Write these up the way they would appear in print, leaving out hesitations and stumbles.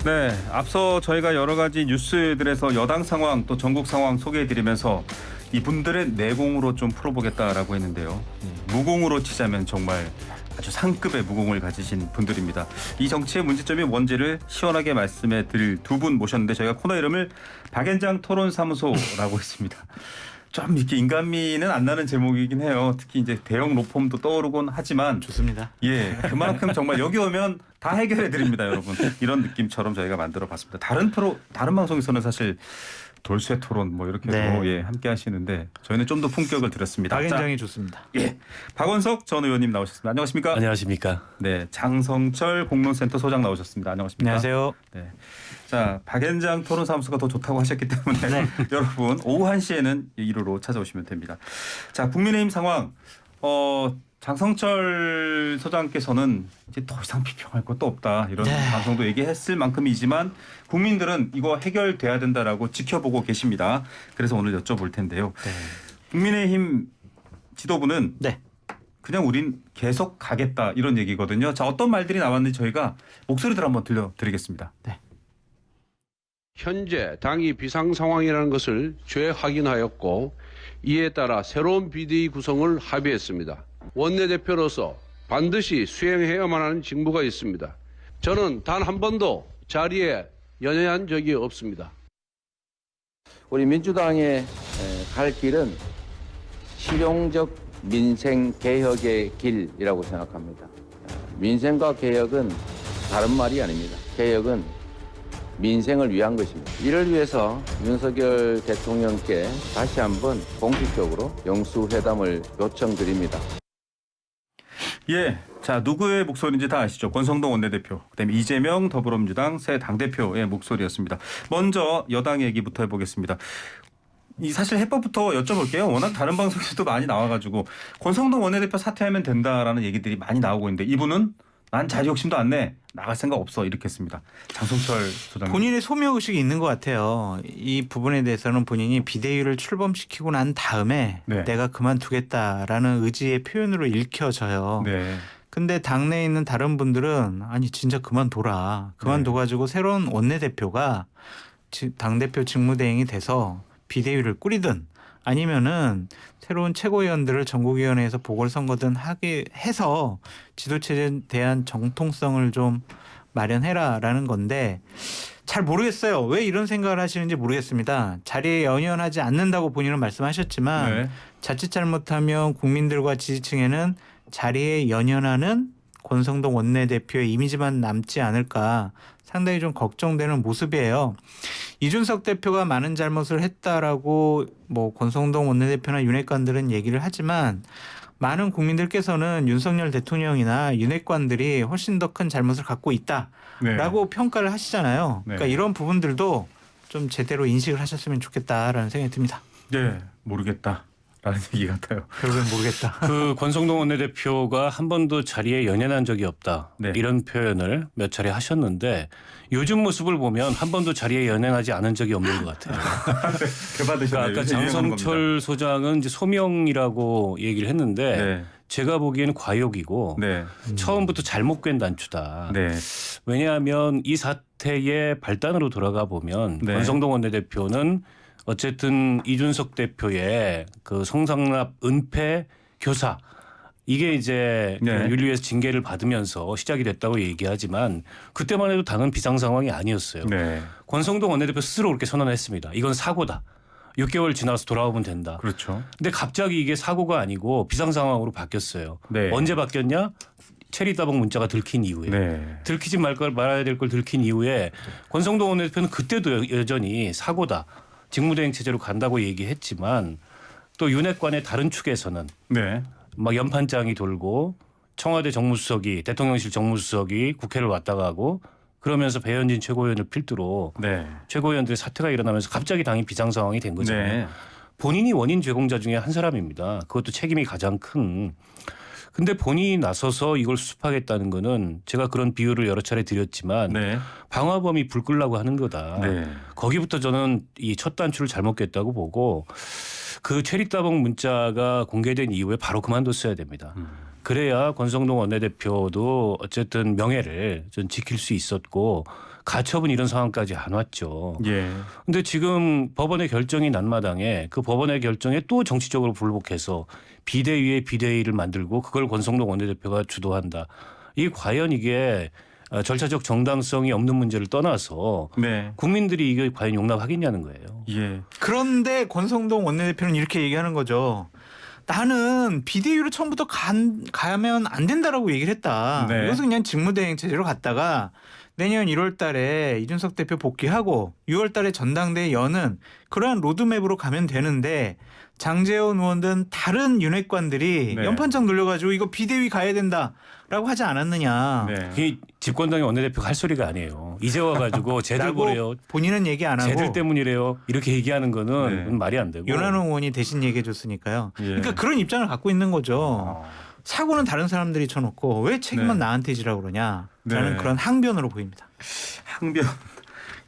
네, 앞서 저희가 여러 가지 뉴스들에서 여당 상황 또 전국 상황 소개해드리면서 이분들의 내공으로 좀 풀어보겠다라고 했는데요. 무공으로 치자면 정말 아주 상급의 무공을 가지신 분들입니다. 이 정치의 문제점이 뭔지를 시원하게 말씀해 드릴 두 분 모셨는데 저희가 코너 이름을 박앤장 토론사무소라고 했습니다. 좀 이렇게 인간미는 안 나는 제목이긴 해요. 특히 이제 대형 로펌도 떠오르곤 하지만 좋습니다. 예, 그만큼 정말 여기 오면 다 해결해 드립니다, 여러분. 이런 느낌처럼 저희가 만들어 봤습니다. 다른 방송에서는 사실 돌쇠 토론 뭐 이렇게도 네. 예, 함께 하시는데 저희는 좀 더 품격을 들였습니다. 박앤장이 좋습니다. 예. 박원석 전 의원님 나오셨습니다. 안녕하십니까? 안녕하십니까? 네, 장성철 공론센터 소장 나오셨습니다. 안녕하십니까? 안녕하세요. 네. 자, 박앤장 토론사무소가 더 좋다고 하셨기 때문에 네. 여러분 오후 1시에는 1호로 찾아오시면 됩니다. 자, 국민의힘 상황 장성철 소장께서는 이제 더 이상 비평할 것도 없다 이런 네. 방송도 얘기했을 만큼이지만 국민들은 이거 해결돼야 된다라고 지켜보고 계십니다. 그래서 오늘 여쭤볼 텐데요. 네. 국민의힘 지도부는 네. 그냥 우린 계속 가겠다 이런 얘기거든요. 자, 어떤 말들이 나왔는지 저희가 목소리들 한번 들려드리겠습니다. 네. 현재 당이 비상 상황이라는 것을 재확인하였고 이에 따라 새로운 비대위 구성을 합의했습니다. 원내대표로서 반드시 수행해야만 하는 직무가 있습니다. 저는 단 한 번도 자리에 연연한 적이 없습니다. 우리 민주당의 갈 길은 실용적 민생 개혁의 길이라고 생각합니다. 민생과 개혁은 다른 말이 아닙니다. 개혁은 민생을 위한 것입니다. 이를 위해서 윤석열 대통령께 다시 한번 공식적으로 영수회담을 요청드립니다. 예, 자 누구의 목소리인지 다 아시죠? 권성동 원내대표, 그다음에 이재명 더불어민주당 새 당대표의 목소리였습니다. 먼저 여당 얘기부터 해보겠습니다. 이 사실 해법부터 여쭤볼게요. 워낙 다른 방송에서도 많이 나와가지고 권성동 원내대표 사퇴하면 된다라는 얘기들이 많이 나오고 있는데 이분은 난 자리 욕심도 안 내. 나갈 생각 없어. 이렇게 했습니다. 장성철 소장님. 본인의 소명의식이 있는 것 같아요. 이 부분에 대해서는 본인이 비대위를 출범시키고 난 다음에 네. 내가 그만두겠다라는 의지의 표현으로 읽혀져요. 네. 근데 당내에 있는 다른 분들은 아니 진짜 그만둬라. 그만둬가지고 새로운 원내대표가 당대표 직무대행이 돼서 비대위를 꾸리든 아니면은 새로운 최고위원들을 전국위원회에서 보궐선거든 하게 해서 지도체제에 대한 정통성을 좀 마련해라라는 건데 잘 모르겠어요. 왜 이런 생각을 하시는지 모르겠습니다. 자리에 연연하지 않는다고 본인은 말씀하셨지만 네. 자칫 잘못하면 국민들과 지지층에는 자리에 연연하는 권성동 원내대표의 이미지만 남지 않을까 상당히 좀 걱정되는 모습이에요. 이준석 대표가 많은 잘못을 했다라고 뭐 권성동 원내대표나 윤핵관들은 얘기를 하지만 많은 국민들께서는 윤석열 대통령이나 윤핵관들이 훨씬 더 큰 잘못을 갖고 있다라고 평가를 하시잖아요. 그러니까 네. 이런 부분들도 좀 제대로 인식을 하셨으면 좋겠다라는 생각이 듭니다. 네, 모르겠다. 라는 얘기 같아요. 결국엔 모르겠다. 그 권성동 원내대표가 한 번도 자리에 연연한 적이 없다. 네. 이런 표현을 몇 차례 하셨는데 요즘 모습을 보면 한 번도 자리에 연연하지 않은 적이 없는 것 같아요. 그 그러니까 받으셨네요. 아까 장성철 소장은 이제 소명이라고 얘기를 했는데 네. 제가 보기에는 과욕이고 네. 처음부터 잘못 꿰은 단추다. 네. 왜냐하면 이 사태의 발단으로 돌아가 보면 네. 권성동 원내대표는 어쨌든 이준석 대표의 그 성상납 은폐 교사 이게 이제 네. 그 윤리위에서 징계를 받으면서 시작이 됐다고 얘기하지만 그때만 해도 당은 비상 상황이 아니었어요. 네. 권성동 원내대표 스스로 그렇게 선언했습니다. 이건 사고다. 6개월 지나서 돌아오면 된다. 그렇죠. 근데 갑자기 이게 사고가 아니고 비상 상황으로 바뀌었어요. 네. 언제 바뀌었냐? 체리 따봉 문자가 들킨 이후에. 네. 들키지 말아야 될 걸 들킨 이후에 권성동 원내대표는 그때도 여전히 사고다. 직무대행 체제로 간다고 얘기했지만 또 윤핵관의 다른 축에서는 네. 막 연판장이 돌고 청와대 정무수석이 대통령실 정무수석이 국회를 왔다 가고 그러면서 배현진 최고위원을 필두로 네. 최고위원들의 사태가 일어나면서 갑자기 당이 비상 상황이 된 거잖아요. 네. 본인이 원인 제공자 중에 한 사람입니다. 그것도 책임이 가장 큰. 근데 본인이 나서서 이걸 수습하겠다는 거는 제가 그런 비유를 여러 차례 드렸지만 네. 방화범이 불 끌라고 하는 거다. 네. 거기부터 저는 이 첫 단추를 잘못 깼다고 보고 그 체리따봉 문자가 공개된 이후에 바로 그만뒀어야 됩니다. 그래야 권성동 원내대표도 어쨌든 명예를 좀 지킬 수 있었고 가처분 이런 상황까지 안 왔죠. 예. 근데 지금 법원의 결정이 난 마당에 그 법원의 결정에 또 정치적으로 불복해서 비대위에 비대위를 만들고 그걸 권성동 원내대표가 주도한다. 이 과연 이게 절차적 정당성이 없는 문제를 떠나서 네. 국민들이 이게 과연 용납하겠냐는 거예요. 예. 그런데 권성동 원내대표는 이렇게 얘기하는 거죠. 나는 비대위로 처음부터 가면 안 된다라고 얘기를 했다. 네. 이것은 그냥 직무대행 체제로 갔다가 내년 1월 달에 이준석 대표 복귀하고 6월 달에 전당대회 여는 그러한 로드맵으로 가면 되는데 장제원 의원 등 다른 윤핵관들이 네. 연판장 돌려가지고 이거 비대위 가야 된다라고 하지 않았느냐. 네. 이 집권당의 원내대표가 할 소리가 아니에요. 이제 와가지고 쟤들 라고 보래요. 본인은 얘기 안 하고 쟤들 때문이래요. 이렇게 얘기하는 거는 네. 그건 말이 안 되고. 윤한홍 의원이 대신 얘기해 줬으니까요. 예. 그러니까 그런 입장을 갖고 있는 거죠. 어. 사고는 다른 사람들이 쳐놓고 왜 책임만 네. 나한테 지라고 그러냐라는 네. 그런 항변으로 보입니다. 항변.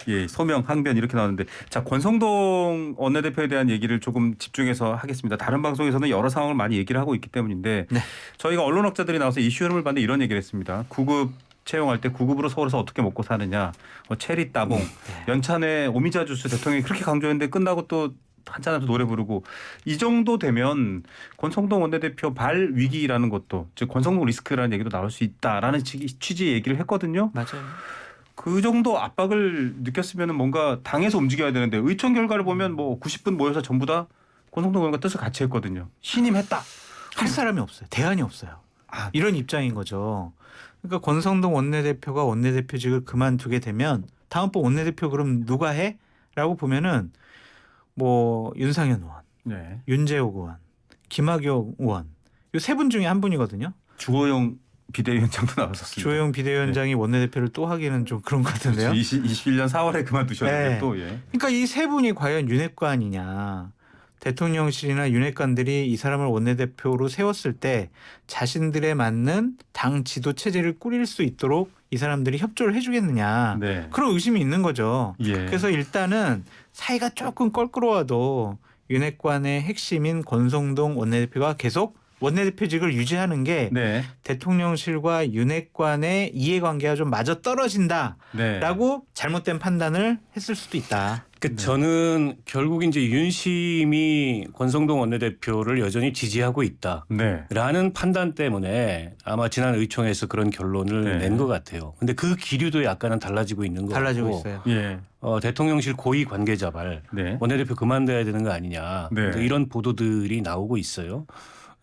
예, 소명, 항변 이렇게 나오는데 자 권성동 원내대표에 대한 얘기를 조금 집중해서 하겠습니다. 다른 방송에서는 여러 상황을 많이 얘기를 하고 있기 때문인데 네. 저희가 언론학자들이 나와서 이슈 흐름을 봤는데 이런 얘기를 했습니다. 9급 채용할 때 9급으로 서울에서 어떻게 먹고 사느냐, 체리 따봉, 연찬의 오미자 주스 대통령이 그렇게 강조했는데 끝나고 또 한잔하면서 노래 부르고 이 정도 되면 권성동 원내대표 발 위기라는 것도 즉 권성동 리스크라는 얘기도 나올 수 있다라는 취지의 얘기를 했거든요. 맞아요. 그 정도 압박을 느꼈으면 뭔가 당에서 움직여야 되는데 의총 결과를 보면 뭐 90분 모여서 전부 다 권성동 의원과 뜻을 같이 했거든요. 신임했다. 할 사람이 없어요. 대안이 없어요. 이런 입장인 거죠. 그러니까 권성동 원내대표가 원내대표직을 그만두게 되면 다음번 원내대표 그럼 누가 해? 라고 보면은 뭐 윤상현 의원, 네. 윤재욱 의원, 김학용 의원 이 세 분 중에 한 분이거든요. 주호영 비대위원장도 나왔었습니다. 주호영 비대위원장이 원내대표를 또 하기는 좀 그런 것 같은데요. 21년 4월에 그만두셨는데 네. 또 예. 그러니까 이 세 분이 과연 윤핵관이냐. 대통령실이나 윤핵관들이 이 사람을 원내대표로 세웠을 때 자신들에 맞는 당 지도 체제를 꾸릴 수 있도록 이 사람들이 협조를 해주겠느냐. 네. 그런 의심이 있는 거죠. 예. 그래서 일단은 사이가 조금 껄끄러워도 윤핵관의 핵심인 권성동 원내대표가 계속 원내대표직을 유지하는 게 네. 대통령실과 윤핵관의 이해관계가 좀 맞아떨어진다라고 네. 잘못된 판단을 했을 수도 있다. 그러니까 저는 결국 이제 윤심이 권성동 원내대표를 여전히 지지하고 있다라는 네. 판단 때문에 아마 지난 의총에서 그런 결론을 네. 낸 것 같아요. 근데 그 기류도 약간은 달라지고 있는 것 달라지고 같고 있어요. 예. 대통령실 고위 관계자발 네. 원내대표 그만둬야 되는 거 아니냐 네. 이런 보도들이 나오고 있어요.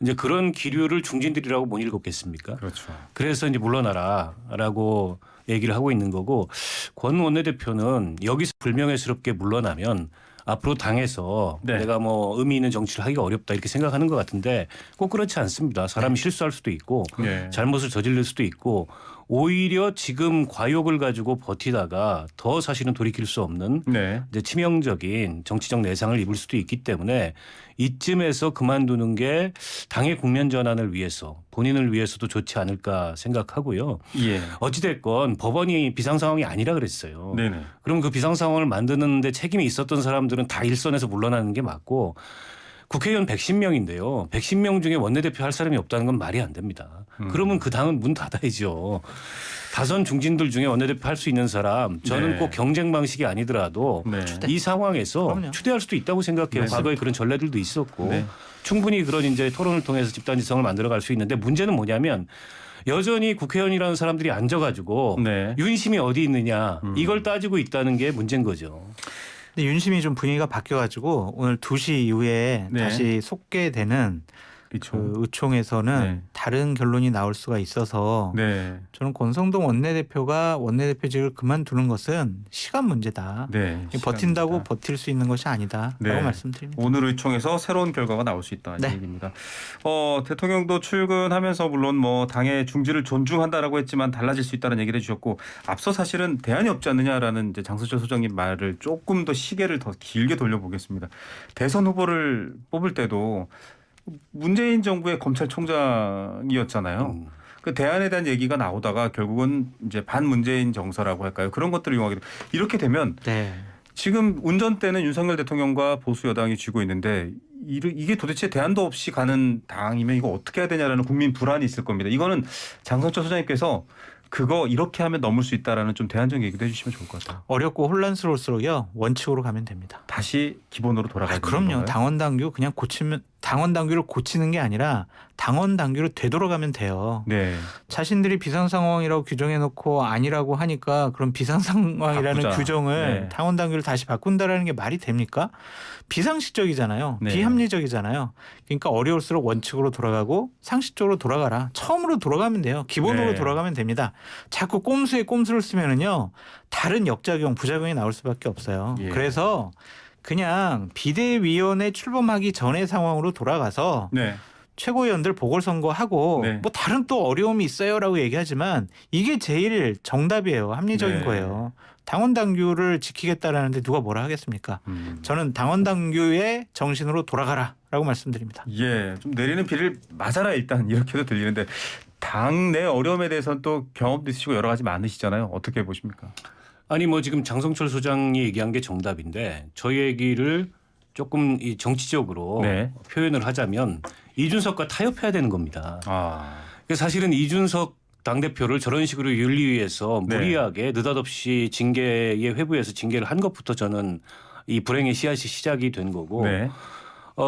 이제 그런 기류를 중진들이라고 못 읽었겠습니까? 그렇죠. 그래서 이제 물러나라라고 얘기를 하고 있는 거고 권 원내대표는 여기서 불명예스럽게 물러나면 앞으로 당에서 네. 내가 뭐 의미 있는 정치를 하기가 어렵다 이렇게 생각하는 것 같은데 꼭 그렇지 않습니다. 사람이 실수할 수도 있고 네. 잘못을 저지를 수도 있고 오히려 지금 과욕을 가지고 버티다가 더 사실은 돌이킬 수 없는 네. 이제 치명적인 정치적 내상을 입을 수도 있기 때문에 이쯤에서 그만두는 게 당의 국면 전환을 위해서 본인을 위해서도 좋지 않을까 생각하고요. 예. 어찌됐건 법원이 비상 상황이 아니라 그랬어요. 네네. 그럼 그 비상 상황을 만드는데 책임이 있었던 사람들은 다 일선에서 물러나는 게 맞고 국회의원 110명인데요. 110명 중에 원내대표 할 사람이 없다는 건 말이 안 됩니다. 그러면 그 당은 문 닫아야죠. 다선 중진들 중에 원내대표 할 수 있는 사람 저는 네. 꼭 경쟁 방식이 아니더라도 네. 이 상황에서 그럼요. 추대할 수도 있다고 생각해요. 네. 과거에 그런 전례들도 있었고 네. 충분히 그런 이제 토론을 통해서 집단지성을 만들어갈 수 있는데 문제는 뭐냐면 여전히 국회의원이라는 사람들이 앉아가지고 네. 윤심이 어디 있느냐 이걸 따지고 있다는 게 문제인 거죠. 근데 윤심이 좀 분위기가 바뀌어가지고 오늘 2시 이후에 네. 다시 속개되는 그렇죠. 그 의총에서는 네. 다른 결론이 나올 수가 있어서 네. 저는 권성동 원내대표가 원내대표직을 그만두는 것은 시간 문제다. 네. 버틴다고 시간입니다. 버틸 수 있는 것이 아니다라고 네. 말씀드립니다. 오늘 의총에서 새로운 결과가 나올 수 있다 이 네. 얘기입니다. 대통령도 출근하면서 물론 뭐 당의 중지를 존중한다라고 했지만 달라질 수 있다는 얘기를 해주셨고 앞서 사실은 대안이 없지 않느냐라는 이제 장성철 소장님 말을 조금 더 시계를 더 길게 돌려보겠습니다. 대선 후보를 뽑을 때도 문재인 정부의 검찰총장이었잖아요. 그 대안에 대한 얘기가 나오다가 결국은 이제 반문재인 정서라고 할까요? 그런 것들을 이용하게 돼. 이렇게 되면 네. 지금 운전대는 윤석열 대통령과 보수 여당이 쥐고 있는데 이게 도대체 대안도 없이 가는 당이면 이거 어떻게 해야 되냐라는 국민 불안이 있을 겁니다. 이거는 장성철 소장님께서 그거 이렇게 하면 넘을 수 있다라는 좀 대안적 얘기도 해주시면 좋을 것 같아요. 어렵고 혼란스러울수록요 원칙으로 가면 됩니다. 다시 기본으로 돌아가야 되는 그럼요. 건가요? 당원 당규 그냥 고치면 당원 당규를 고치는 게 아니라 당원 당규로 되돌아가면 돼요. 네. 자신들이 비상 상황이라고 규정해 놓고 아니라고 하니까 그럼 비상 상황이라는 바꾸자. 규정을 네. 당원 당규를 다시 바꾼다라는 게 말이 됩니까? 비상식적이잖아요. 네. 비합리적이잖아요. 그러니까 어려울수록 원칙으로 돌아가고 상식적으로 돌아가라. 처음으로 돌아가면 돼요. 기본으로 네. 돌아가면 됩니다. 자꾸 꼼수에 꼼수를 쓰면은요. 다른 역작용, 부작용이 나올 수밖에 없어요. 예. 그래서 그냥 비대위원회 출범하기 전의 상황으로 돌아가서 네. 최고위원들 보궐선거하고 네. 뭐 다른 또 어려움이 있어요라고 얘기하지만 이게 제일 정답이에요. 합리적인 네. 거예요. 당원 당규를 지키겠다라는데 누가 뭐라 하겠습니까? 저는 당원 당규의 정신으로 돌아가라라고 말씀드립니다. 예, 좀 내리는 비를 맞아라 일단 이렇게도 들리는데 당내 어려움에 대해서는 또 경험도 있으시고 여러 가지 많으시잖아요. 어떻게 보십니까? 아니 뭐 지금 장성철 소장이 얘기한 게 정답인데 저희 얘기를 조금 이 정치적으로 네. 표현을 하자면 이준석과 타협해야 되는 겁니다. 아, 사실은 이준석 당대표를 저런 식으로 윤리위에서 네. 무리하게 느닷없이 징계에 회부해서 징계를 한 것부터 저는 이 불행의 씨앗이 시작이 된 거고 네.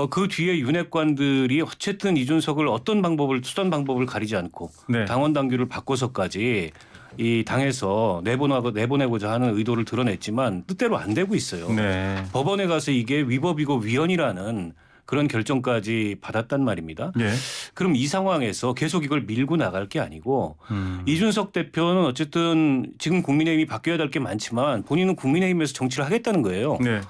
그 뒤에 윤핵관들이 어쨌든 이준석을 어떤 방법을 수단 방법을 가리지 않고 네. 당원 당규를 바꿔서까지 이 당에서 내보내고자 하는 의도를 드러냈지만 뜻대로 안 되고 있어요. 네. 법원에 가서 이게 위법이고 위헌이라는 그런 결정까지 받았단 말입니다. 예. 그럼 이 상황에서 계속 이걸 밀고 나갈 게 아니고 이준석 대표는 어쨌든 지금 국민의힘이 바뀌어야 될 게 많지만 본인은 국민의힘에서 정치를 하겠다는 거예요. 네.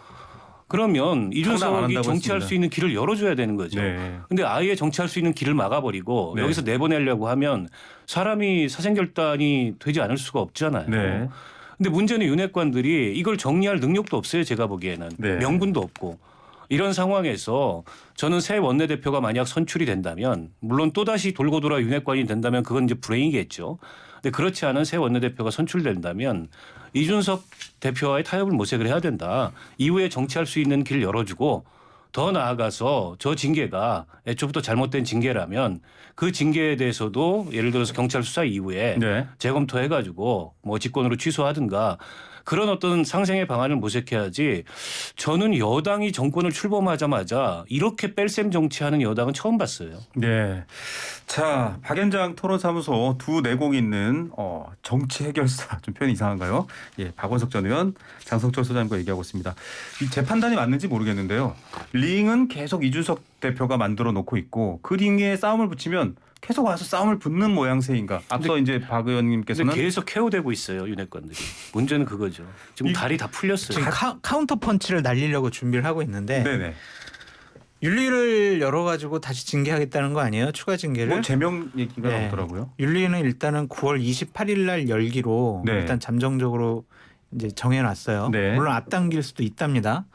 그러면 상당 안 이준석이 한다고 정치할 했습니다. 수 있는 길을 열어줘야 되는 거죠. 네. 근데 아예 정치할 수 있는 길을 막아버리고 네. 여기서 내보내려고 하면 사람이 사생결단이 되지 않을 수가 없잖아요. 네. 근데 문제는 윤핵관들이 이걸 정리할 능력도 없어요. 제가 보기에는. 네. 명분도 없고. 이런 상황에서 저는 새 원내대표가 만약 선출이 된다면 물론 또다시 돌고 돌아 윤핵관이 된다면 그건 이제 불행이겠죠. 근데 그렇지 않은 새 원내대표가 선출된다면 이준석 대표와의 타협을 모색을 해야 된다. 이후에 정치할 수 있는 길을 열어주고 더 나아가서 저 징계가 애초부터 잘못된 징계라면 그 징계에 대해서도 예를 들어서 경찰 수사 이후에 네. 재검토해가지고 뭐 직권으로 취소하든가 그런 어떤 상생의 방안을 모색해야지 저는 여당이 정권을 출범하자마자 이렇게 뺄셈 정치하는 여당은 처음 봤어요. 네. 자, 박연장 토론사무소 두 내공이 있는 정치 해결사 좀 표현이 이상한가요? 예, 박원석 전 의원, 장성철 소장님과 얘기하고 있습니다. 이 재판단이 맞는지 모르겠는데요. 링은 계속 이준석 대표가 만들어 놓고 있고 그 링에 싸움을 붙이면 계속 와서 싸움을 붙는 모양새인가. 앞서 이제 박 의원님께서는 근데 계속 케어되고 있어요 윤핵관들이. 문제는 그거죠. 지금 다리 다 풀렸어요. 지금 카운터 펀치를 날리려고 준비를 하고 있는데 네네. 윤리를 열어가지고 다시 징계하겠다는 거 아니에요? 추가 징계를? 뭐 제명 얘기가 네. 나오더라고요. 윤리는 일단은 9월 28일 날 열기로 네. 일단 잠정적으로 이제 정해놨어요. 네. 물론 앞당길 수도 있답니다.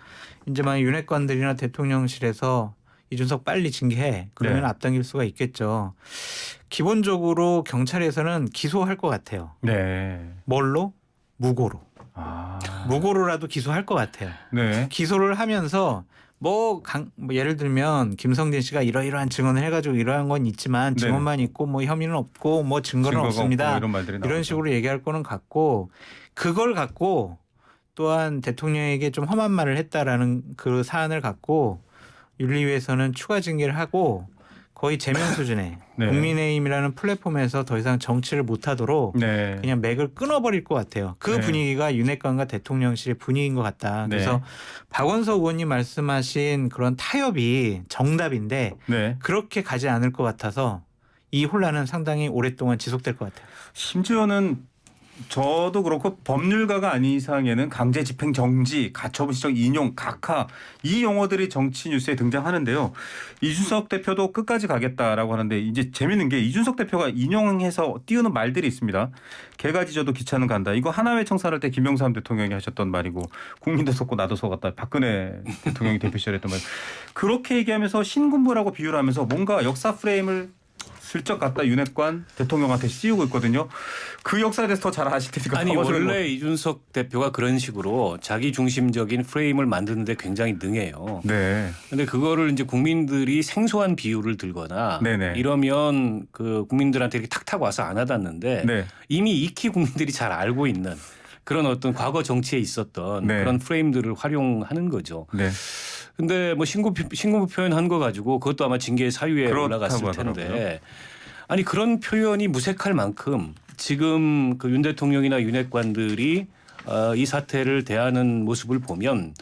이제 만약 윤핵관들이나 대통령실에서 이준석 빨리 징계해 그러면 네. 앞당길 수가 있겠죠. 기본적으로 경찰에서는 기소할 것 같아요. 네. 뭘로? 무고로. 아. 무고로라도 기소할 것 같아요. 네. 기소를 하면서 뭐 예를 들면 김성진 씨가 이러이러한 증언을 해가지고 이러한 건 있지만 네. 증언만 있고 뭐 혐의는 없고 뭐 증거는 증거가 없습니다. 없고 이런 말들이 이런 나오죠. 식으로 얘기할 거는 같고 그걸 갖고 또한 대통령에게 좀 험한 말을 했다라는 그 사안을 갖고 윤리위에서는 추가 징계를 하고 거의 제명 수준의 네. 국민의힘이라는 플랫폼에서 더 이상 정치를 못하도록 네. 그냥 맥을 끊어버릴 것 같아요. 그 네. 분위기가 윤핵관과 대통령실의 분위기인 것 같다. 네. 그래서 박원석 의원님 말씀하신 그런 타협이 정답인데 네. 그렇게 가지 않을 것 같아서 이 혼란은 상당히 오랫동안 지속될 것 같아요. 심지어는 저도 그렇고 법률가가 아닌 이상에는 강제 집행 정지, 가처분 시정 인용, 각하 이 용어들이 정치 뉴스에 등장하는데요. 이준석 대표도 끝까지 가겠다라고 하는데 이제 재밌는 게 이준석 대표가 인용해서 띄우는 말들이 있습니다. 개가 짖어도 기차는 간다. 이거 하나회 청산할 때 김영삼 대통령이 하셨던 말이고 국민도 속고 나도 속았다. 박근혜 대통령이 대표 시절에 했던 말. 그렇게 얘기하면서 신군부라고 비유를 하면서 뭔가 역사 프레임을 슬쩍 갖다 윤핵관 대통령한테 씌우고 있거든요. 그 역사에 대해서 더 잘 아실 테니까. 아니 가보시는 원래 이준석 대표가 그런 식으로 자기 중심적인 프레임을 만드는데 굉장히 능해요. 네. 근데 그거를 이제 국민들이 생소한 비유를 들거나 네네. 이러면 그 국민들한테 이렇게 탁탁 와서 안 와닿는데 네. 이미 익히 국민들이 잘 알고 있는 그런 어떤 과거 정치에 있었던 네. 그런 프레임들을 활용하는 거죠. 네. 근데 뭐 신고 표현한 거 가지고 그것도 아마 징계 사유에 그렇다고 올라갔을 하더라고요. 텐데 아니 그런 표현이 무색할 만큼 지금 그 윤 대통령이나 윤핵관들이 이 사태를 대하는 모습을 보면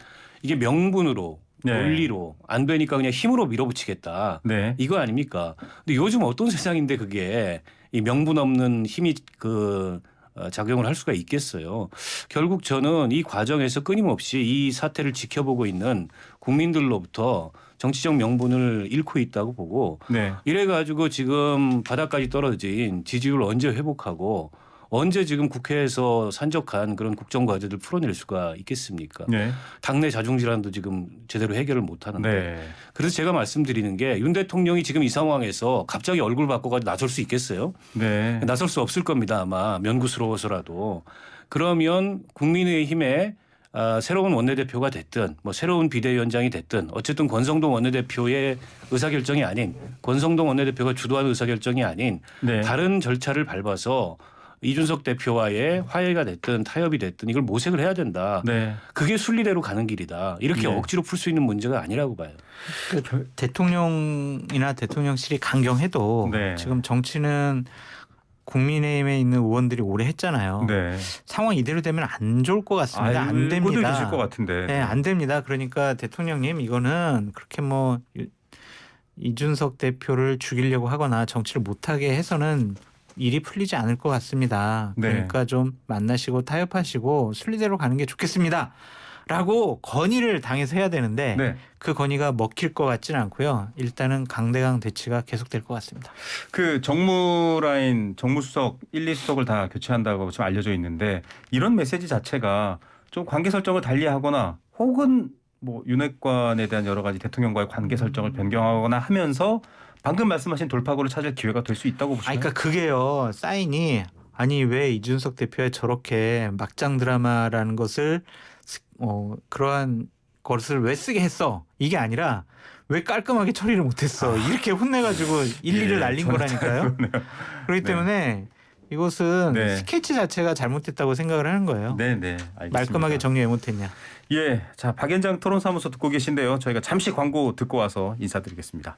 이게 명분으로 네. 논리로 안 되니까 그냥 힘으로 밀어붙이겠다. 네. 이거 아닙니까? 근데 요즘 어떤 세상인데 그게 이 명분 없는 힘이 작용을 할 수가 있겠어요. 결국 저는 이 과정에서 끊임없이 이 사태를 지켜보고 있는 국민들로부터 정치적 명분을 잃고 있다고 보고 네. 이래가지고 지금 바닥까지 떨어진 지지율을 언제 회복하고 언제 지금 국회에서 산적한 그런 국정과제를 풀어낼 수가 있겠습니까? 네. 당내 자중질환도 지금 제대로 해결을 못하는데 네. 그래서 제가 말씀드리는 게 윤 대통령이 지금 이 상황에서 갑자기 얼굴 바꿔가지고 나설 수 있겠어요? 네. 나설 수 없을 겁니다. 아마 면구스러워서라도. 그러면 국민의힘에 새로운 원내대표가 됐든 뭐 새로운 비대위원장이 됐든 어쨌든 권성동 원내대표의 의사결정이 아닌 권성동 원내대표가 주도하는 의사결정이 아닌 네. 다른 절차를 밟아서 이준석 대표와의 화해가 됐든 타협이 됐든 이걸 모색을 해야 된다. 네. 그게 순리대로 가는 길이다. 이렇게 네. 억지로 풀 수 있는 문제가 아니라고 봐요. 대통령이나 대통령실이 강경해도 네. 지금 정치는 국민의힘에 있는 의원들이 오래 했잖아요. 네. 상황 이대로 되면 안 좋을 것 같습니다. 안 알고도 됩니다. 계실 것 같은데. 네, 안 됩니다. 그러니까 대통령님 이거는 그렇게 뭐 이준석 대표를 죽이려고 하거나 정치를 못하게 해서는 일이 풀리지 않을 것 같습니다. 네. 그러니까 좀 만나시고 타협하시고 순리대로 가는 게 좋겠습니다. 라고 건의를 당해서 해야 되는데 네. 그 건의가 먹힐 것 같지는 않고요. 일단은 강대강 대치가 계속될 것 같습니다. 그 정무라인 정무수석 1, 2수석을 다 교체한다고 지금 알려져 있는데 이런 메시지 자체가 좀 관계 설정을 달리하거나 혹은 뭐 윤핵관에 대한 여러 가지 대통령과의 관계 설정을 변경하거나 하면서 방금 말씀하신 돌파구를 찾을 기회가 될 수 있다고 보시나요? 그러니까 그게요. 사인이 아니 왜 이준석 대표에 저렇게 막장 드라마라는 것을 그러한 것을 왜 쓰게 했어? 이게 아니라 왜 깔끔하게 처리를 못했어? 이렇게 혼내가지고 일리를 예, 날린 저는 거라니까요. 그렇기 네. 때문에 이것은 네. 스케치 자체가 잘못됐다고 생각을 하는 거예요. 네, 네. 알겠습니다. 말끔하게 정리 왜 못했냐. 예, 자 박연장 토론사무소 듣고 계신데요. 저희가 잠시 광고 듣고 와서 인사드리겠습니다.